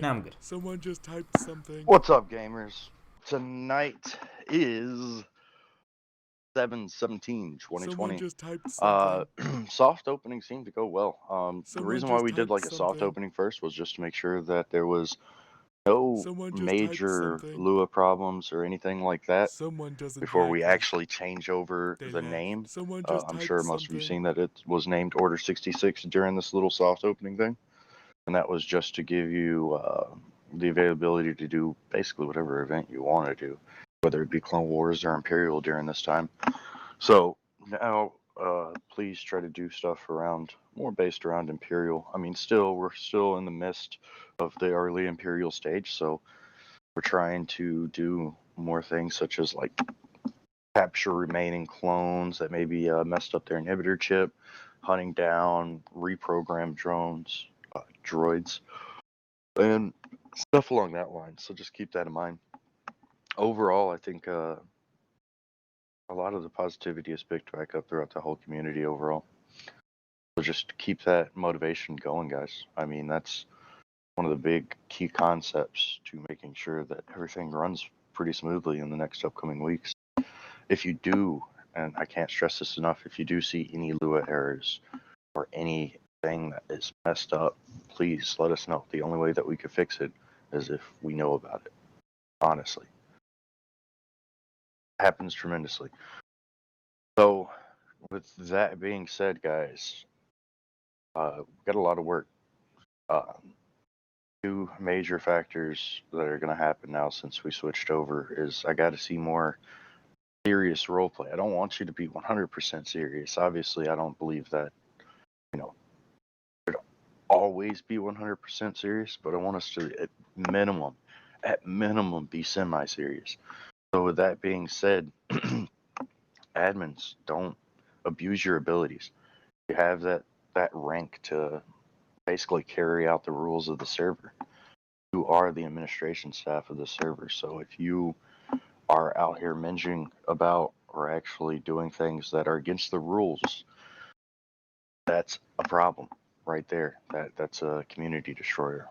Now I'm good. Someone just typed something. What's up, gamers? Tonight is 7/17/2020. Someone just typed something. Soft opening seemed to go well. The Someone reason why just we did typed like a soft something. opening first was just to make sure that there was no Someone just typed major something. Lua problems or anything like that Someone doesn't before like we us. actually change over They the left. name. Someone just I'm typed sure most of you something. seen that it was named Order 66 during this little soft opening thing. And that was just to give you the availability to do basically whatever event you want to do, whether it be Clone Wars or Imperial during this time. So now, please try to do stuff more based around Imperial. I mean, we're still in the midst of the early Imperial stage, so we're trying to do more things such as like capture remaining clones that maybe messed up their inhibitor chip, hunting down reprogrammed droids, and stuff along that line. So just keep that in mind. Overall, I think a lot of the positivity is picked back up throughout the whole community overall. So just keep that motivation going, guys. I mean, that's one of the big key concepts to making sure that everything runs pretty smoothly in the next upcoming weeks. If you do, and I can't stress this enough, if you do see any Lua errors or anything that is messed up, please let us know. The only way that we could fix it is if we know about it. Honestly. It happens tremendously. So, with that being said, guys, we've got a lot of work. Two major factors that are going to happen now since we switched over is I got to see more serious roleplay. I don't want you to be 100% serious. Obviously, I don't believe that, should always be 100% serious, but I want us to, at minimum, be semi-serious. So with that being said, admins, don't abuse your abilities. You have that rank to basically carry out the rules of the server. You are the administration staff of the server, so if you are out here minging about or actually doing things that are against the rules, that's a problem right there. That's a community destroyer.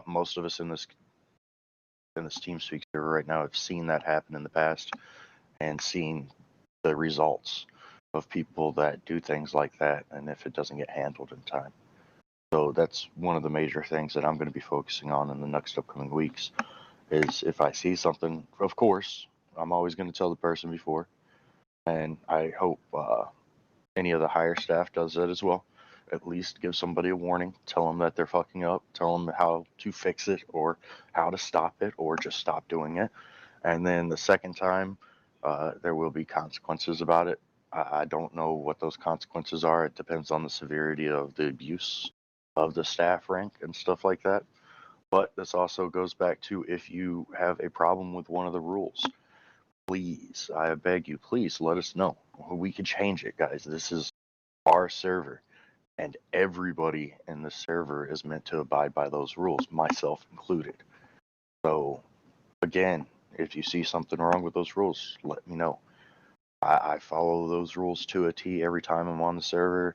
Most of us in this Teamspeak server right now have seen that happen in the past and seen the results of people that do things like that, and if it doesn't get handled in time. So that's one of the major things that I'm going to be focusing on in the next upcoming weeks. Is if I see something, of course, I'm always going to tell the person before, and I hope any of the higher staff does that as well. At least give somebody a warning, tell them that they're fucking up, tell them how to fix it or how to stop it or just stop doing it. And then the second time, there will be consequences about it. I don't know what those consequences are. It depends on the severity of the abuse of the staff rank and stuff like that. But this also goes back to if you have a problem with one of the rules, please, I beg you, please let us know. We can change it, guys. This is our server, and everybody in the server is meant to abide by those rules, myself included. So, again, if you see something wrong with those rules, let me know. I follow those rules to a T every time I'm on the server,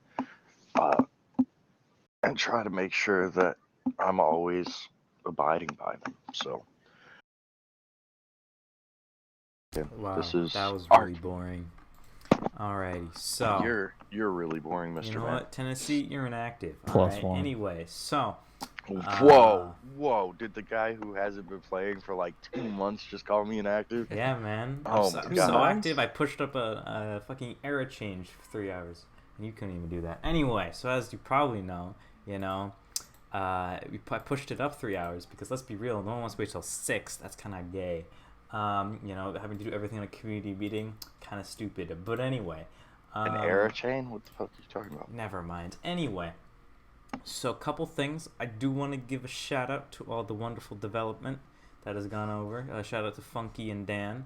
and try to make sure that I'm always abiding by them. So, yeah, Wow, this is that was our really boring. Alrighty, so You're really boring, Mr. you know Man. what, Tennessee, you're inactive. Plus Alright, one. anyway, so Whoa! Did the guy who hasn't been playing for like 2 months just call me inactive? yeah, man, Oh I'm my so God. active. I pushed up a fucking era change for 3 hours, and you couldn't even do that. Anyway, so as you probably know, I pushed it up 3 hours because let's be real, no one wants to wait till 6. That's kind of gay. Having to do everything in a community meeting, kind of stupid. But anyway, An era chain? What the fuck are you talking about? never mind. Anyway, so a couple things. I do want to give a shout out to all the wonderful development that has gone over. Shout out to Funky and Dan.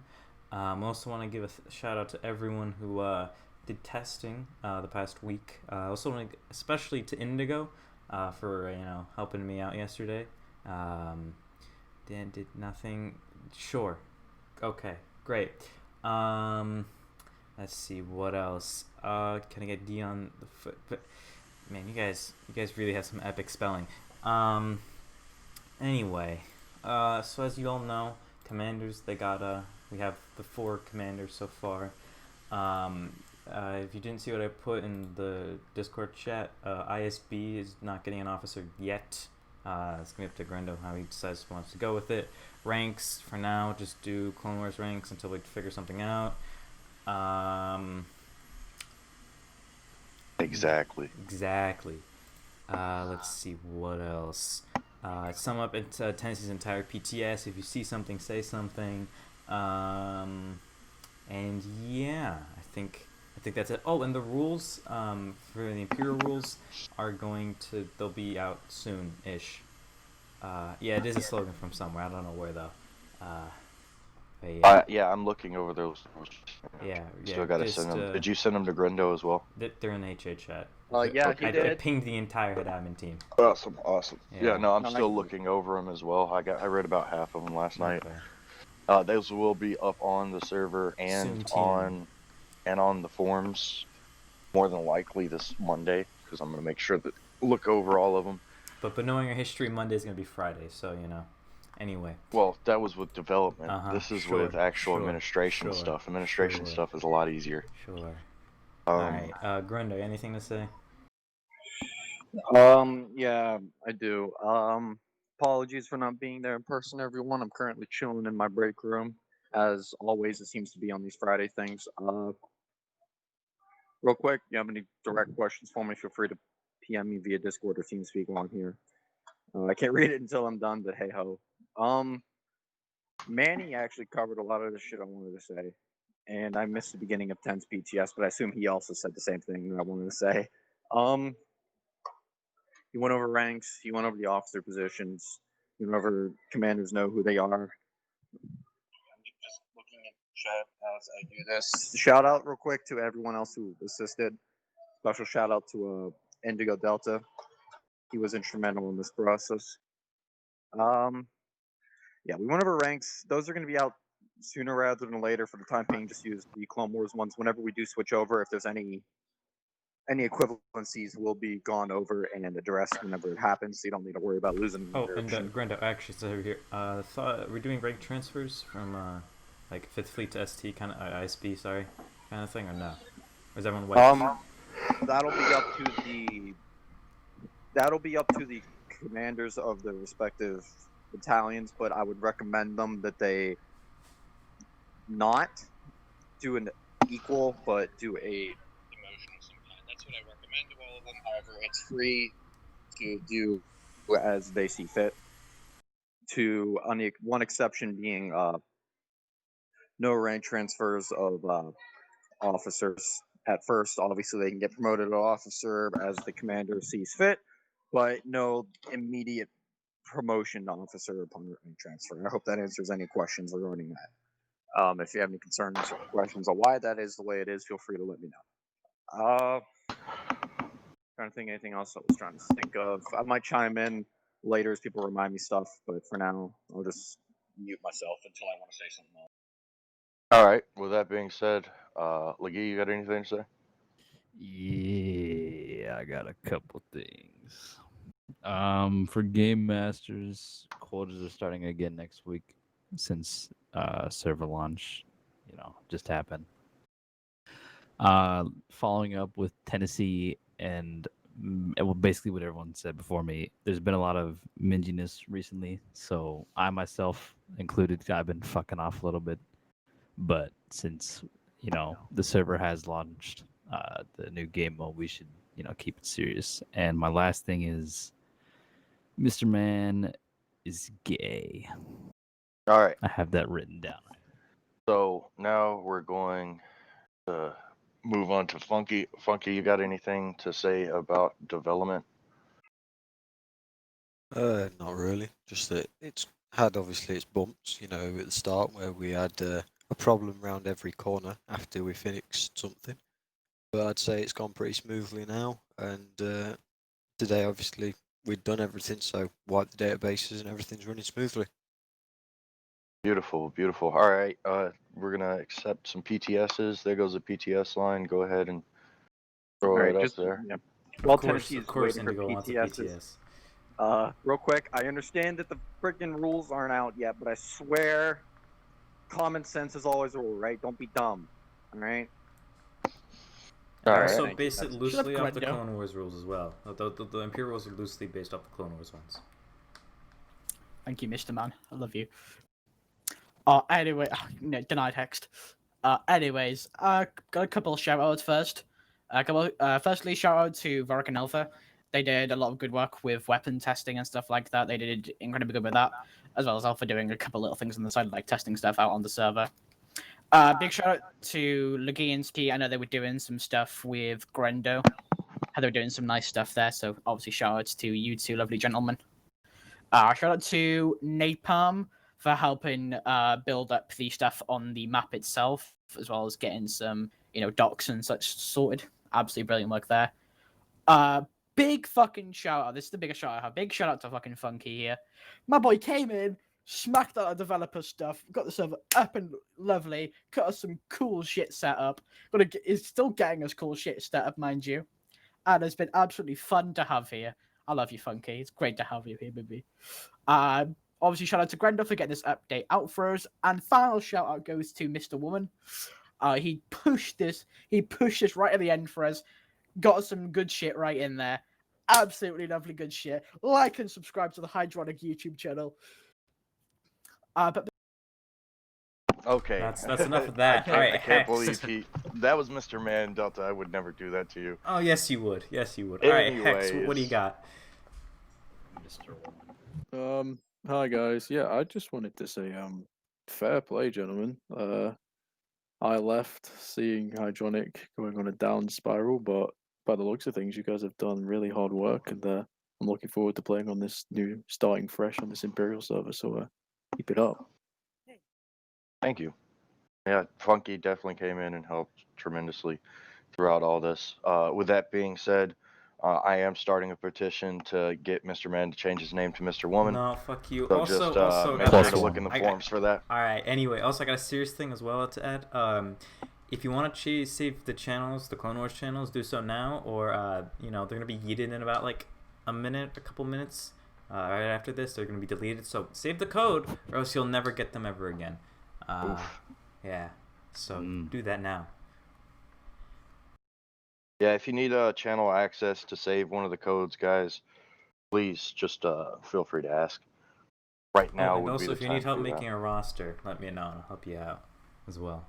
I also want to give a shout out to everyone who did testing the past week. I also want to, especially to Indigo, for helping me out yesterday. Dan did nothing. Sure. Okay. Great. Let's see what else. Can I get D on the foot? But man, you guys really have some epic spelling. Anyway, so as you all know, commanders, we have the 4 commanders so far. If you didn't see what I put in the Discord chat, ISB is not getting an officer yet. It's gonna be up to Grendo how he decides he wants to go with it. Ranks for now, just do Clone Wars ranks until we figure something out. Exactly. Exactly. Let's see what else. Sum up Tennessee's entire PTS. If you see something, say something. And yeah, I think that's it. Oh, and the rules for the Imperial rules they'll be out soon-ish. Yeah, it is a slogan from somewhere. I don't know where though. But yeah. Yeah, I'm looking over those. Yeah. Still gotta Just send them. Did you send them to Grendo as well? they're in the HA chat. Yeah, Okay. he I did. pinged the entire head admin team. Awesome. Yeah. Yeah, no, I'm No, still I- looking over them as well. I read about half of them last night. Okay. Those will be up on the server and Soon, on the forums more than likely this Monday, because I'm gonna make sure that look over all of them. But knowing your history, Monday's gonna be Friday, so you know. Anyway. Well, that was with development. This is Sure, with actual sure, administration sure, stuff. Administration sure. stuff is a lot easier. Sure. Alright, Grendo, anything to say? Yeah, I do. Apologies for not being there in person, everyone. I'm currently chilling in my break room. As always, it seems to be on these Friday things. Real quick, you have any direct questions for me, feel free to PM me via Discord or TeamSpeak while I'm here. I can't read it until I'm done, but hey ho. Manny actually covered a lot of the shit I wanted to say. And I missed the beginning of 10's PTS, but I assume he also said the same thing that I wanted to say. He went over ranks. He went over the officer positions. He went over commanders know who they are. I'm just looking at chat as I do this. Shout out real quick to everyone else who assisted. Special shout out to Indigo Delta. He was instrumental in this process. Yeah, we went over ranks. Those are going to be out sooner rather than later. For the time being, just use the Clone Wars ones. Whenever we do switch over, if there's any equivalencies will be gone over and addressed whenever it happens, so you don't need to worry about losing Oh, the and Grendo, actually, so here, we're doing rank transfers from like 5th Fleet to ST, kind of ISB, sorry, kind of thing, or no? Or is everyone white? That'll be up to the commanders of the respective battalions, but I would recommend them that they not do an equal, but do a demotion of some kind. That's what I recommend to all of them. However, it's free to do as they see fit. To only one exception being no rank transfers of officers at first. Obviously, they can get promoted to officer as the commander sees fit, but no immediate promotion to officer upon rank transfer. I hope that answers any questions regarding that. If you have any concerns or questions on why that is the way it is, feel free to let me know. Trying to think anything else I was trying to think of. I might chime in later as people remind me stuff, but for now, I'll just mute myself until I want to say something else. All right. With that being said, Leggy, you got anything to say? Yeah, I got a couple things. For Game Masters, quotas are starting again next week since server launch, just happened. Following up with Tennessee and well, basically what everyone said before me, there's been a lot of minginess recently, so I myself included, I've been fucking off a little bit. But since the server has launched the new game mode, we should keep it serious. And my last thing is, Mr. Man is gay. All right. I have that written down. So now we're going to move on to Funky. Funky, you got anything to say about development? Not really. Just that it's had obviously its bumps, at the start where we had a problem around every corner after we finished something. But I'd say it's gone pretty smoothly now, and today obviously we'd done everything, so wiped the databases and everything's running smoothly. Beautiful, beautiful. All right, we're gonna accept some PTSs. There goes the PTS line. Go ahead and throw it up there. Yeah. While Of course, Tennessee is of course waiting for Indigo wants a PTSs, PTS. Real quick, I understand that the freaking rules aren't out yet, but I swear, common sense is always a rule, right? Don't be dumb, all right? And All right. also Thank you. base it That's- loosely Shut up, off the Grendo. Clone Wars rules as well. The Imperial rules are loosely based off the Clone Wars ones. Thank you, Mr. Man. I love you. Anyway, no, denied text. Anyways, got a couple of shout outs first. Firstly, shout out to Varric and Alpha. They did a lot of good work with weapon testing and stuff like that. They did incredibly good with that, as well as Alpha doing a couple little things on the side, like testing stuff out on the server. Big shout out to Legiansky. I know they were doing some stuff with Grendo. How they were doing some nice stuff there. So obviously, shout outs to you two lovely gentlemen. Shout out to Napalm for helping build up the stuff on the map itself, as well as getting some, docks and such sorted. Absolutely brilliant work there. Big fucking shout out. This is the biggest shout out I have. Big shout out to fucking Funky here. My boy came in, smacked out our developer stuff, got the server up and lovely, got us some cool shit set up. Is still getting us cool shit set up, mind you. And it's been absolutely fun to have here. I love you, Funky. It's great to have you here, baby. Obviously, shout out to Grendel for getting this update out for us. And final shout out goes to Mr. Woman. He pushed this right at the end for us. Got us some good shit right in there. Absolutely lovely good shit. Like and subscribe to the Hydronic YouTube channel. But Okay. That's enough of that. I All right, can't, I can't Hex. believe that was Mr. Man Delta. I would never do that to you. Oh, yes, you would. Yes, you would. All right, Hex, what do you Anyways. got? Mr. Woman. Hi guys. Yeah, I just wanted to say, fair play, gentlemen. I left seeing Hydronic going on a down spiral, but by the looks of things, you guys have done really hard work, and I'm looking forward to playing on this new, starting fresh on this Imperial server. So keep it up. Thank you. Yeah, Funky definitely came in and helped tremendously throughout all this. With that being said, I am starting a petition to get Mr. Man to change his name to Mr. Woman. No, fuck you. So Also, just make Plus sure to look one. in the I- forums for that. All right. Anyway, also I got a serious thing as well to add. If you want to save the channels, the Clone Wars channels, do so now, or they're gonna be yeeted in about like a couple minutes. Right after this, they're gonna be deleted. So save the code, or else you'll never get them ever again. Oof. Yeah. So do that now. Yeah, if you need channel access to save one of the codes, guys, please just feel free to ask. Right now and would also, be the if you time need help to do making a roster, let me know. And I'll help you out as well.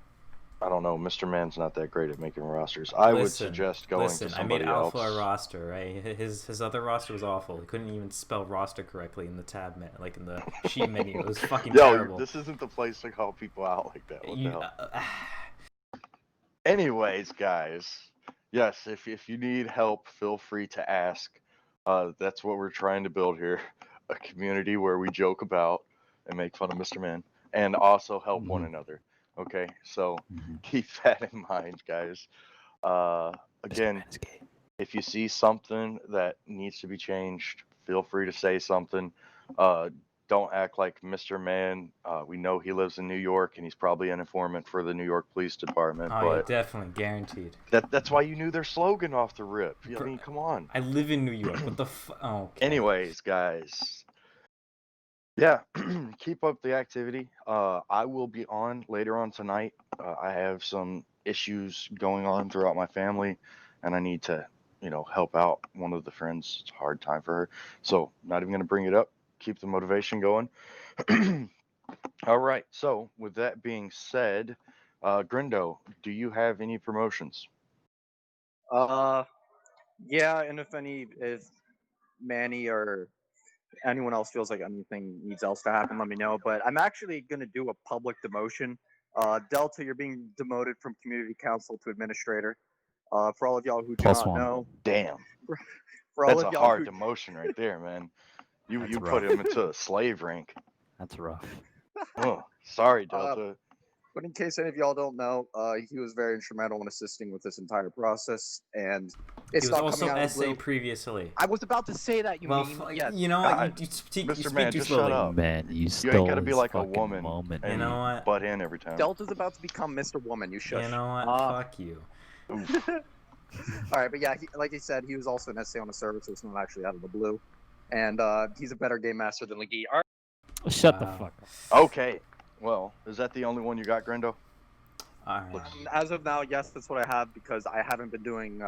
that. I don't know. Mr. Man's not that great at making rosters. I would suggest going Listen, to I made somebody Alpha else. a roster, right? His other roster was awful. He couldn't even spell roster correctly in the tab menu, like in the sheet menu. It was fucking Yo, terrible. this isn't the place to call people out like that. What the You- hell? Anyways, guys, yes, if you need help, feel free to ask. That's what we're trying to build here, a community where we joke about and make fun of Mr. Man, and also help one another. Okay, so keep that in mind, guys. Again, if you see something that needs to be changed, feel free to say something. Don't act like Mr. Man. We know he lives in New York, and he's probably an informant for the New York Police Department. Oh, yeah, but definitely, guaranteed. that's why you knew their slogan off the rip. I Bro, mean, come on. I live in New York. What the Oh, okay. Anyways, guys. Yeah, keep up the activity. I will be on later on tonight. I have some issues going on throughout my family, and I need to, help out one of the friends. It's a hard time for her. So, not even going to bring it up. Keep the motivation going. All right. So, with that being said, Grindo, do you have any promotions? Yeah, and if Manny or anyone else feels like anything needs else to happen, let me know. But I'm actually going to do a public demotion. Delta, you're being demoted from community council to administrator. For all of y'all who do Plus not one. know, Damn. for all That's of a y'all hard who, demotion right there, man. You That's put rough. him into a slave rank. That's rough. Oh, sorry, Delta. but in case any of y'all don't know, he was very instrumental in assisting with this entire process, and He it's was not also coming out of the SA blue. previously. I was about to say that. You Well, mean yes? you know what? God, You speak Mr. too Man, just shut slowly. up. Man, you You stole ain't gotta be his like a fucking woman moment. and You know what? butt in every time. Delta's about to become Mr. Woman. You shush. You know what? Fuck you. Oof. All right, but yeah, like he said, he was also an SA on the server, so it's not actually out of the blue. and he's a better game master than Legee. All right. Shut the Wow. fuck up. Okay. Well, is that the only one you got, Grendo? All right. As of now, yes, that's what I have because I haven't been doing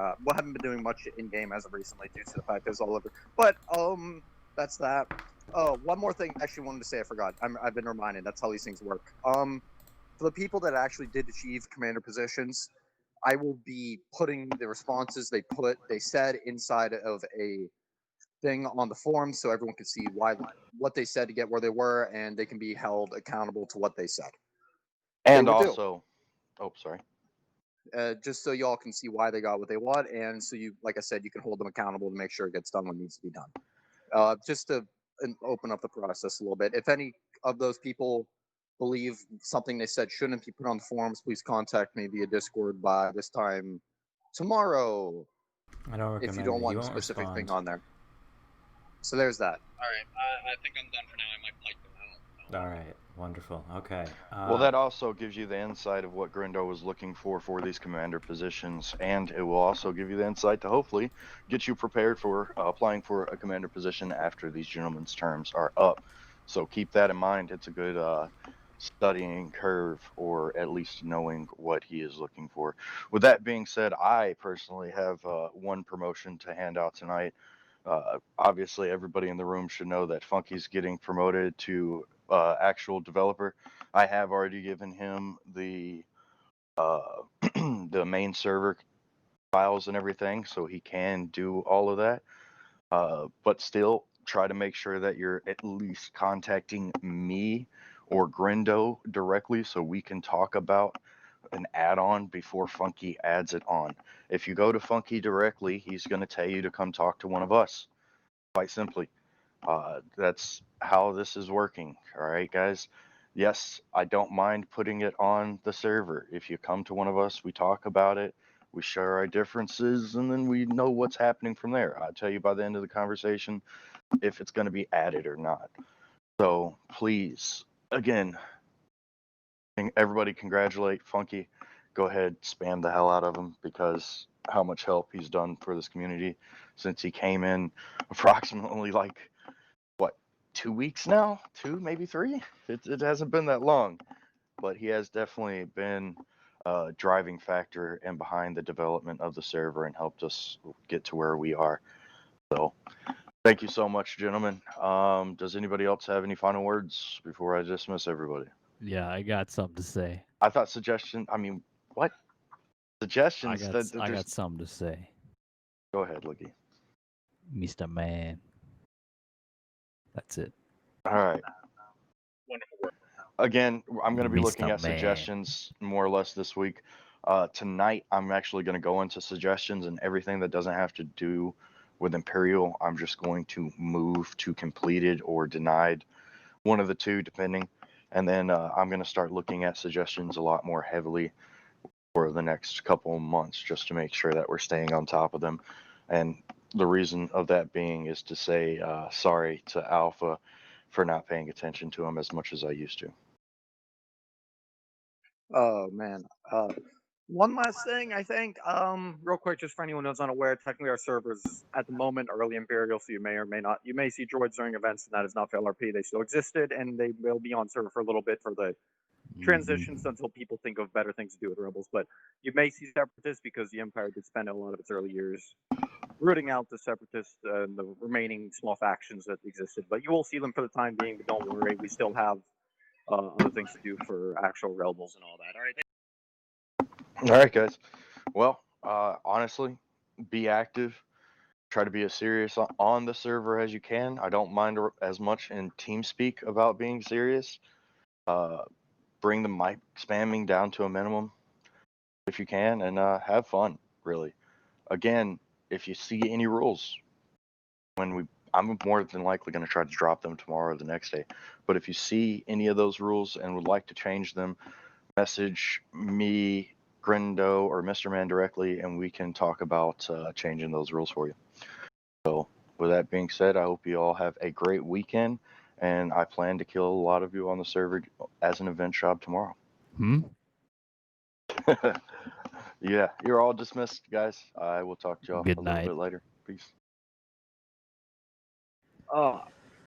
much in game as of recently due to the fact there's all over. But that's that. Oh, one more thing. Actually, wanted to say I forgot. I've been reminded. That's how these things work. For the people that actually did achieve commander positions, I will be putting the responses they said inside of a thing on the forum so everyone can see what they said to get where they were, and they can be held accountable to what they said. And would do. also, oh, sorry. Just so y'all can see why they got what they want, and so you, like I said, you can hold them accountable to make sure it gets done when needs to be done. Just to open up the process a little bit. If any of those people believe something they said shouldn't be put on the forums, please contact me via Discord by this time tomorrow. I don't recommend If you don't it. want You a won't specific respond. thing on there. So there's that. All right, I think I'm done for now. I might like them out. All right. Wonderful. Okay. Well, that also gives you the insight of what Grendo was looking for these commander positions, and it will also give you the insight to hopefully get you prepared for applying for a commander position after these gentlemen's terms are up. So keep that in mind. It's a good studying curve, or at least knowing what he is looking for. With that being said, I personally have one promotion to hand out tonight. Obviously, everybody in the room should know that Funky's getting promoted to actual developer. I have already given him the the main server files and everything, so he can do all of that. But still, try to make sure that you're at least contacting me or Grendo directly, so we can talk about an add-on before Funky adds it on. If you go to Funky directly, he's going to tell you to come talk to one of us. Quite simply. That's how this is working. All right, guys. Yes, I don't mind putting it on the server. If you come to one of us, we talk about it, we share our differences, and then we know what's happening from there. I'll tell you by the end of the conversation if it's going to be added or not. So please, again, everybody congratulate Funky. Go ahead, spam the hell out of him, because how much help he's done for this community since he came in approximately 2 weeks now, 2 maybe 3. It hasn't been that long, but he has definitely been a driving factor and behind the development of the server and helped us get to where we are. So thank you so much, gentlemen. Does anybody else have any final words before I dismiss everybody? Yeah, I got something to say. I thought what suggestions? I got something to say, Go ahead, Licky. Mr. Man. That's it. All right. Again, I'm going to be looking Mr. at Man. suggestions more or less this week. Tonight, I'm actually going to go into suggestions, and everything that doesn't have to do with Imperial, I'm just going to move to completed or denied, one of the two, depending. And then I'm going to start looking at suggestions a lot more heavily for the next couple of months, just to make sure that we're staying on top of them. And the reason of that being is to say sorry to Alpha for not paying attention to him as much as I used to. Oh man. One last thing, I think. Real quick, just for anyone who's unaware, technically our servers at the moment are early Imperial, so you may or may not. You may see droids during events, and that is not for LRP. They still existed, and they will be on server for a little bit for the transitions until people think of better things to do with Rebels. But you may see Separatists because the Empire did spend a lot of its early years rooting out the Separatists and the remaining small factions that existed. But you will see them for the time being. But don't worry, we still have other things to do for actual Rebels and all that. All right. All right, guys. Well, honestly, be active. Try to be as serious on the server as you can. I don't mind as much in TeamSpeak about being serious. Bring the mic spamming down to a minimum if you can, and have fun, really. Again, if you see any rules, I'm more than likely going to try to drop them tomorrow or the next day. But if you see any of those rules and would like to change them, message me, Grendo, or Mr. Man directly, and we can talk about changing those rules for you. So with that being said, I hope you all have a great weekend, and I plan to kill a lot of you on the server as an event job tomorrow. Yeah, you're all dismissed, guys. I will talk to y'all Good a little night. bit later. Peace. Oh,